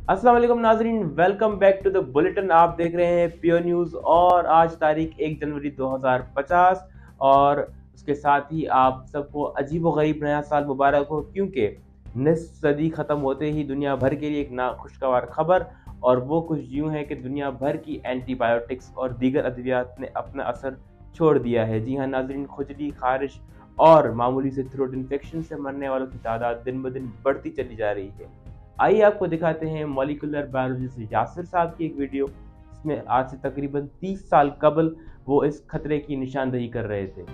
अस्सलाम वालेकुम नाजरीन, welcome back to the bulletin. आप देख रहे हैं प्योर न्यूज़ और आज तारीख 1 जनवरी 2050 और उसके साथ ही आप सबको अजीब व गरीब नया साल मुबारक हो, क्योंकि निस्फ सदी ख़त्म होते ही दुनिया भर के लिए एक नाखुशगवार खबर, और वो कुछ यूँ है कि दुनिया भर की एंटीबायोटिक्स और दीगर अद्वियात ने अपना असर छोड़ दिया है। जी हाँ नाजरीन, खुजली, खारिश और मामूली से थ्रोट इन्फेक्शन से मरने वालों की तादाद दिन ब दिन बढ़ती चली जा रही है। आइए आपको दिखाते हैं मॉलिक्यूलर बायोलॉजी से यासिर साहब की एक वीडियो, जिसमें आज से तकरीबन 30 साल कबल वो इस खतरे की निशानदेही कर रहे थे।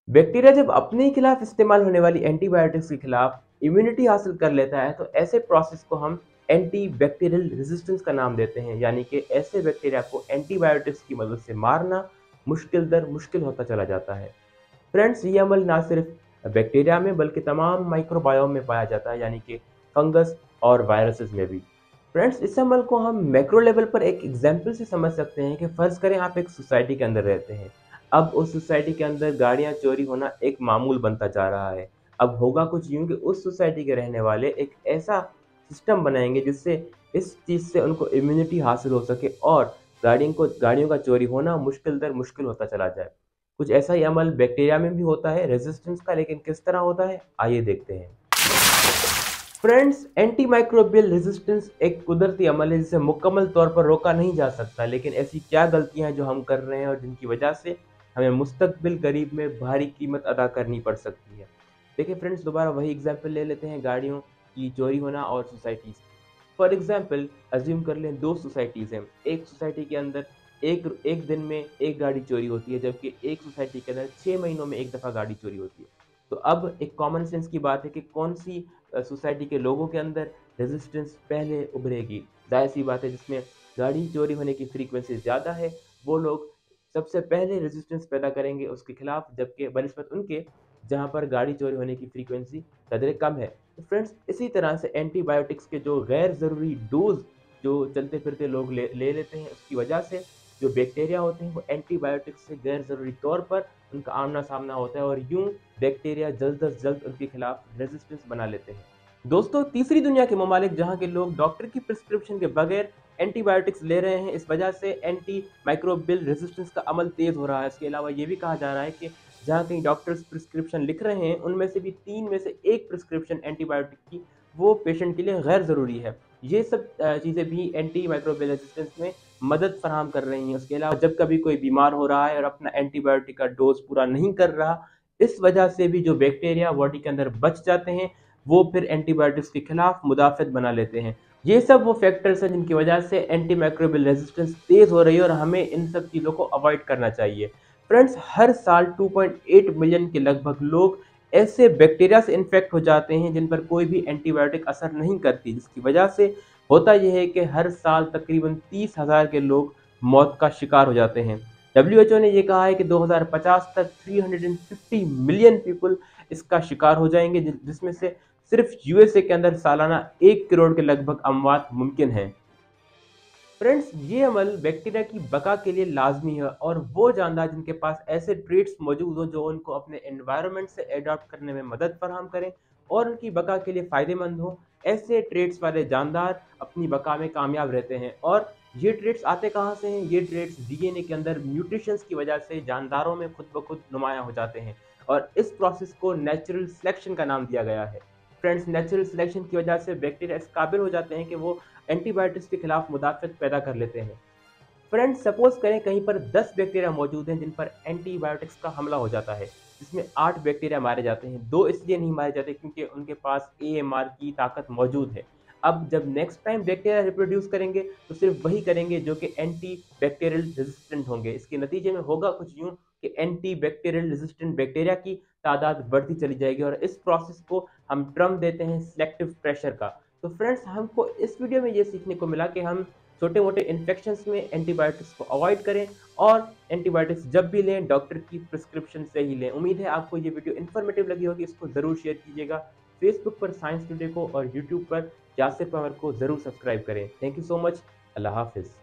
बैक्टीरिया जब अपने ही खिलाफ इस्तेमाल होने वाली एंटीबायोटिक्स के खिलाफ इम्यूनिटी हासिल कर लेता है, तो ऐसे प्रोसेस को हम एंटी बैक्टीरियल रेजिस्टेंस का नाम देते हैं, यानी कि ऐसे बैक्टीरिया को एंटीबायोटिक्स की मदद से मारना मुश्किल दर मुश्किल होता चला जाता है। फ्रेंड्स, ये अमल ना सिर्फ बैक्टीरिया में बल्कि तमाम माइक्रोबायोम में पाया जाता है, यानी कि फंगस और वायरसेस में भी। फ्रेंड्स, इस अमल को हम मैक्रो लेवल पर एक एग्जांपल से समझ सकते हैं कि फ़र्ज़ करें आप एक सोसाइटी के अंदर रहते हैं। अब उस सोसाइटी के अंदर गाड़ियाँ चोरी होना एक मामूल बनता जा रहा है। अब होगा कुछ यूँ कि उस सोसाइटी के रहने वाले एक ऐसा सिस्टम बनाएँगे जिससे इस चीज़ से उनको इम्यूनिटी हासिल हो सके और गाड़ियों का चोरी होना मुश्किल दर मुश्किल होता चला जाए। कुछ ऐसा ही अमल बैक्टीरिया में भी होता है रेजिस्टेंस का, लेकिन किस तरह होता है आइए देखते हैं। फ्रेंड्स, एंटी माइक्रोबियल रेजिस्टेंस एक कुदरती अमल है जिसे मुकम्मल तौर पर रोका नहीं जा सकता, लेकिन ऐसी क्या गलतियां हैं जो हम कर रहे हैं और जिनकी वजह से हमें मुस्तकबिल करीब में भारी कीमत अदा करनी पड़ सकती है। देखिए फ्रेंड्स, दोबारा वही एग्जांपल ले लेते हैं, गाड़ियों की चोरी होना और सोसाइटीज़। फॉर एग्जांपल अज्यूम कर लें दो सोसाइटीज़ हैं। एक सोसाइटी के अंदर एक एक दिन में एक गाड़ी चोरी होती है, जबकि एक सोसाइटी के अंदर 6 महीनों में एक दफ़ा गाड़ी चोरी होती है। तो अब एक कॉमन सेंस की बात है कि कौन-सी सोसाइटी के लोगों के अंदर रेजिस्टेंस पहले उभरेगी। ज़ाहिर-सी बात है, जिसमें गाड़ी चोरी होने की फ्रीक्वेंसी ज़्यादा है, वो लोग सबसे पहले रेजिस्टेंस पैदा करेंगे उसके खिलाफ, जबकि बनिस्बत उनके जहाँ पर गाड़ी चोरी होने की फ्रीक्वेंसी कदरे कम है। तो फ्रेंड्स, इसी तरह से एंटीबायोटिक्स के जो गैर ज़रूरी डोज़ जो चलते-फिरते लोग ले लेते हैं, उसकी वजह से जो बैक्टीरिया होते हैं वो एंटीबायोटिक्स से गैर ज़रूरी तौर पर उनका आमना-सामना होता है और यूँ बैक्टीरिया जल्द अज़ जल्द उनके खिलाफ रेजिस्टेंस बना लेते हैं। दोस्तों, तीसरी दुनिया के ममालिक जहाँ के लोग डॉक्टर की प्रिस्क्रिप्शन के बगैर एंटीबायोटिक्स ले रहे हैं, इस वजह से एंटी माइक्रोबियल रेजिस्टेंस का अमल तेज़ हो रहा है। इसके अलावा ये भी कहा जा रहा है कि जहाँ कहीं डॉक्टर्स प्रिस्क्रिप्शन लिख रहे हैं, उनमें से भी 3 में से 1 प्रिस्क्रिप्शन एंटीबायोटिक की वो पेशेंट के लिए गैर ज़रूरी है। ये सब चीज़ें भी एंटी माइक्रोबियल रेजिस्टेंस में मदद फराहम कर रही हैं। उसके अलावा जब कभी कोई बीमार हो रहा है और अपना एंटीबायोटिक का डोज़ पूरा नहीं कर रहा, इस वजह से भी जो बैक्टीरिया बॉडी के अंदर बच जाते हैं, वो फिर एंटीबायोटिक्स के खिलाफ मुदाफ़त बना लेते हैं। ये सब वो फैक्टर्स हैं जिनकी वजह से एंटी माइक्रोबियल रेजिस्टेंस तेज़ हो रही है और हमें इन सब चीज़ों को अवॉइड करना चाहिए। फ्रेंड्स, हर साल 2.8 मिलियन के लगभग लोग ऐसे बैक्टीरिया से इन्फेक्ट हो जाते हैं जिन पर कोई भी एंटीबायोटिक असर नहीं करती, जिसकी वजह से होता यह है कि हर साल तकरीबन 30,000 के लोग मौत का शिकार हो जाते हैं। डब्ल्यूएचओ ने यह कहा है कि 2050 तक 350 मिलियन पीपल इसका शिकार हो जाएंगे, जिसमें से सिर्फ यूएसए के अंदर सालाना 1 करोड़ के लगभग अमवात मुमकिन हैं। फ्रेंड्स, ये अमल बैक्टीरिया की बका के लिए लाजमी है और वो जानदार जिनके पास ऐसे ट्रेट्स मौजूद हों जो उनको अपने एनवायरनमेंट से एडॉप्ट करने में मदद फराहम करें और उनकी बका के लिए फ़ायदेमंद हो, ऐसे ट्रेट्स वाले जानदार अपनी बका में कामयाब रहते हैं। और ये ट्रेट्स आते कहाँ से हैं? ये ट्रेट्स डीएनए के अंदर म्यूटेशंस की वजह से जानदारों में खुद ब खुद नुमायाँ हो जाते हैं और इस प्रोसेस को नेचुरल सिलेक्शन का नाम दिया गया है। फ्रेंड्स, नेचुरल सिलेक्शन की वजह से बैक्टीरिया इस काबिल हो जाते हैं कि वो एंटीबायोटिक्स के खिलाफ मुदाफ़त पैदा कर लेते हैं। फ्रेंड्स, सपोज़ करें कहीं पर 10 बैक्टीरिया मौजूद हैं जिन पर एंटीबायोटिक्स का हमला हो जाता है, जिसमें 8 बैक्टीरिया मारे जाते हैं। 2 इसलिए नहीं मारे जाते क्योंकि उनके पास एएमआर की ताकत मौजूद है। अब जब नेक्स्ट टाइम बैक्टीरिया रिप्रोड्यूस करेंगे, तो सिर्फ़ वही करेंगे जो कि एंटी बैक्टीरियल रेज़िस्टेंट होंगे। इसके नतीजे में होगा कुछ यूँ कि एंटी बैक्टीरियल रेज़िस्टेंट बैक्टीरिया की तादाद बढ़ती चली जाएगी और इस प्रोसेस को हम टर्म देते हैं सिलेक्टिव प्रेशर का। तो फ्रेंड्स, हमको इस वीडियो में ये सीखने को मिला कि हम छोटे-मोटे इन्फेक्शंस में एंटीबायोटिक्स को अवॉइड करें और एंटीबायोटिक्स जब भी लें डॉक्टर की प्रिस्क्रिप्शन से ही लें। उम्मीद है आपको ये वीडियो इन्फॉर्मेटिव लगी होगी, इसको ज़रूर शेयर कीजिएगा। फेसबुक पर साइंस टुडे को और यूट्यूब पर यासिर पंवर को ज़रूर सब्सक्राइब करें। Thank you so much. अल्लाह हाफ़िज़।